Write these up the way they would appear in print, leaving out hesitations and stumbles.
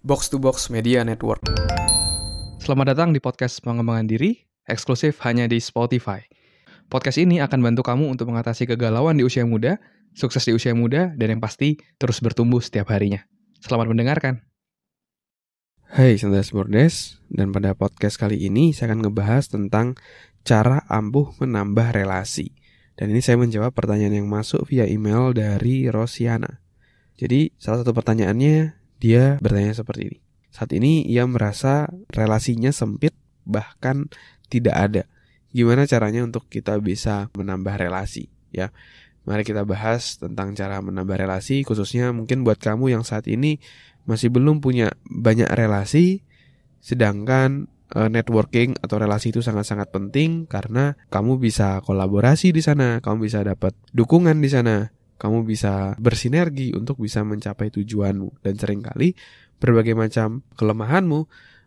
Box to Box Media Network. Selamat datang di podcast pengembangan diri, eksklusif hanya di Spotify. Podcast ini akan bantu kamu untuk mengatasi kegalauan di usia muda, sukses di usia muda, dan yang pasti terus bertumbuh setiap harinya. Selamat mendengarkan. Hai, saya Bordes, dan pada podcast kali ini saya akan ngebahas tentang cara ampuh menambah relasi. Dan ini saya menjawab pertanyaan yang masuk via email dari Rosiana. Jadi salah satu pertanyaannya, dia bertanya seperti ini. Saat ini ia merasa relasinya sempit, bahkan tidak ada. Gimana caranya untuk kita bisa menambah relasi? Ya, mari kita bahas tentang cara menambah relasi, khususnya mungkin buat kamu yang saat ini masih belum punya banyak relasi, sedangkan networking atau relasi itu sangat-sangat penting karena kamu bisa kolaborasi di sana, kamu bisa dapat dukungan di sana, kamu bisa bersinergi untuk bisa mencapai tujuanmu. Dan seringkali berbagai macam kelemahanmu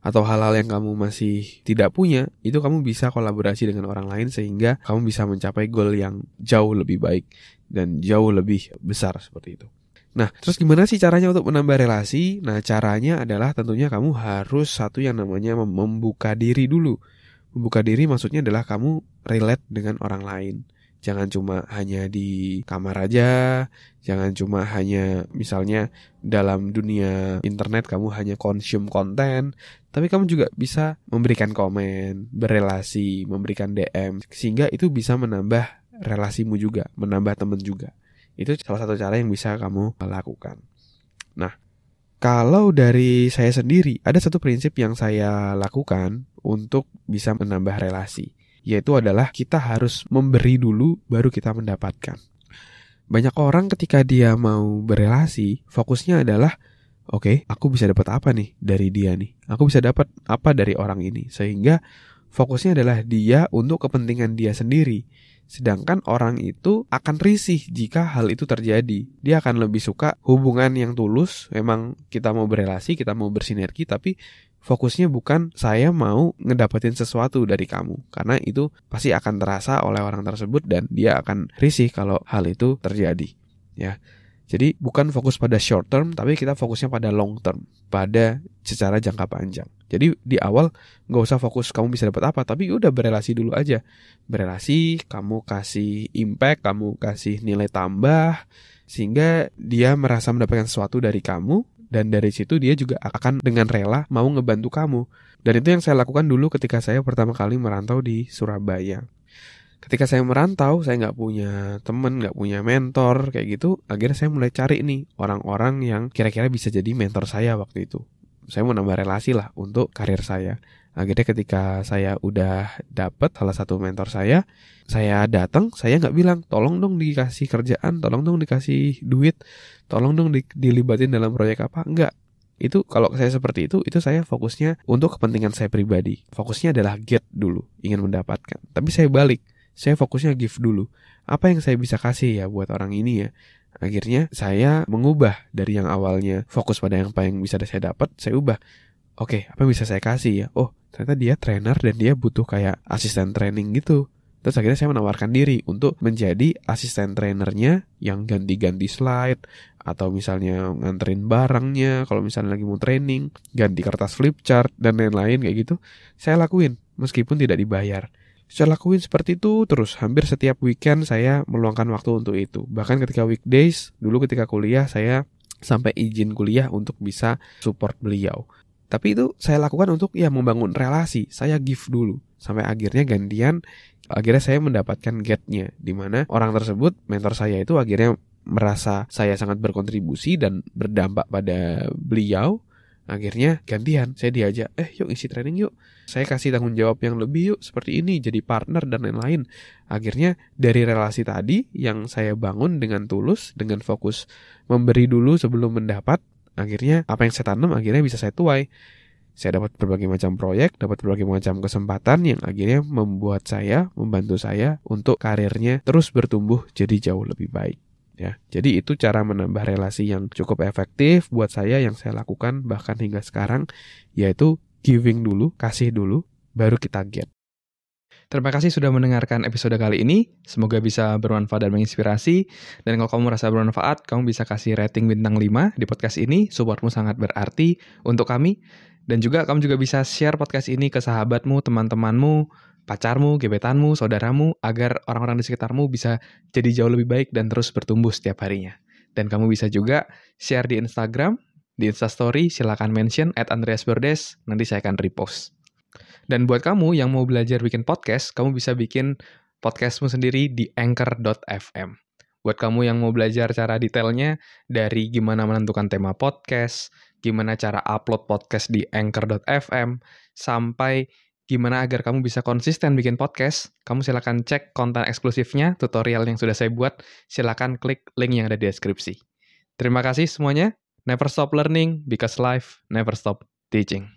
atau hal-hal yang kamu masih tidak punya, itu kamu bisa kolaborasi dengan orang lain sehingga kamu bisa mencapai goal yang jauh lebih baik dan jauh lebih besar seperti itu. Nah, terus gimana sih caranya untuk menambah relasi? Nah, caranya adalah tentunya kamu harus satu yang namanya membuka diri dulu. Membuka diri maksudnya adalah kamu relate dengan orang lain. Jangan cuma hanya di kamar aja, jangan cuma hanya misalnya dalam dunia internet kamu hanya consume konten, tapi kamu juga bisa memberikan komen, berelasi, memberikan DM, sehingga itu bisa menambah relasimu juga, menambah teman juga. Itu salah satu cara yang bisa kamu lakukan. Nah, kalau dari saya sendiri, ada satu prinsip yang saya lakukan untuk bisa menambah relasi, yaitu adalah kita harus memberi dulu baru kita mendapatkan. Banyak orang ketika dia mau berelasi, fokusnya adalah oke, aku bisa dapat apa nih dari dia nih? Aku bisa dapat apa dari orang ini? Sehingga fokusnya adalah dia untuk kepentingan dia sendiri. Sedangkan orang itu akan risih jika hal itu terjadi. Dia akan lebih suka hubungan yang tulus. Memang kita mau berelasi, kita mau bersinergi, tapi fokusnya bukan saya mau ngedapetin sesuatu dari kamu. Karena itu pasti akan terasa oleh orang tersebut dan dia akan risih kalau hal itu terjadi. Ya. Jadi bukan fokus pada short term, tapi kita fokusnya pada long term, pada secara jangka panjang. Jadi di awal gak usah fokus kamu bisa dapat apa, tapi udah berelasi dulu aja. Berelasi, kamu kasih impact, kamu kasih nilai tambah, sehingga dia merasa mendapatkan sesuatu dari kamu, dan dari situ dia juga akan dengan rela mau ngebantu kamu. Dan itu yang saya lakukan dulu ketika saya pertama kali merantau di Surabaya. Ketika saya merantau, saya nggak punya teman, nggak punya mentor, kayak gitu. Akhirnya saya mulai cari nih orang-orang yang kira-kira bisa jadi mentor saya waktu itu. Saya mau nambah relasi lah untuk karir saya. Akhirnya ketika saya udah dapet salah satu mentor saya datang, saya nggak bilang, tolong dong dikasih kerjaan, tolong dong dikasih duit, tolong dong dilibatin dalam proyek apa. Enggak. Itu kalau saya seperti itu saya fokusnya untuk kepentingan saya pribadi. Fokusnya adalah get dulu, ingin mendapatkan. Tapi saya balik. Saya fokusnya give dulu. Apa yang saya bisa kasih ya buat orang ini ya? Akhirnya saya mengubah dari yang awalnya fokus pada yang paling bisa saya dapat, saya ubah. Oke, apa yang bisa saya kasih ya? Oh, ternyata dia trainer dan dia butuh kayak asisten training gitu. Terus akhirnya saya menawarkan diri untuk menjadi asisten trainernya yang ganti-ganti slide, atau misalnya nganterin barangnya kalau misalnya lagi mau training, ganti kertas flip chart dan lain-lain kayak gitu. Saya lakuin meskipun tidak dibayar. Saya lakuin seperti itu terus, hampir setiap weekend saya meluangkan waktu untuk itu. Bahkan ketika weekdays, dulu ketika kuliah saya sampai izin kuliah untuk bisa support beliau. Tapi itu saya lakukan untuk membangun relasi. Saya give dulu sampai akhirnya gantian. Akhirnya saya mendapatkan get-nya, di mana orang tersebut, mentor saya itu akhirnya merasa saya sangat berkontribusi dan berdampak pada beliau. Akhirnya gantian, saya diajak, yuk isi training yuk. Saya kasih tanggung jawab yang lebih yuk, seperti ini, jadi partner dan lain-lain. Akhirnya dari relasi tadi yang saya bangun dengan tulus, dengan fokus memberi dulu sebelum mendapat, akhirnya apa yang saya tanam akhirnya bisa saya tuai. Saya dapat berbagai macam proyek, dapat berbagai macam kesempatan yang akhirnya membantu saya untuk karirnya terus bertumbuh jadi jauh lebih baik. Ya, jadi itu cara menambah relasi yang cukup efektif buat saya yang saya lakukan bahkan hingga sekarang, yaitu giving dulu, kasih dulu, baru kita get. Terima kasih sudah mendengarkan episode kali ini. Semoga bisa bermanfaat dan menginspirasi. Dan kalau kamu merasa bermanfaat, kamu bisa kasih rating bintang 5 di podcast ini. Supportmu sangat berarti untuk kami. Dan juga kamu juga bisa share podcast ini ke sahabatmu, teman-temanmu, pacarmu, gebetanmu, saudaramu, agar orang-orang di sekitarmu bisa jadi jauh lebih baik dan terus bertumbuh setiap harinya. Dan kamu bisa juga share di Instagram, di Instastory, silakan mention @andreasbordes, nanti saya akan repost. Dan buat kamu yang mau belajar bikin podcast, kamu bisa bikin podcastmu sendiri di anchor.fm. Buat kamu yang mau belajar cara detailnya, dari gimana menentukan tema podcast, gimana cara upload podcast di anchor.fm, sampai gimana agar kamu bisa konsisten bikin podcast, kamu silakan cek konten eksklusifnya, tutorial yang sudah saya buat, silakan klik link yang ada di deskripsi. Terima kasih semuanya. Never stop learning, because life never stop teaching.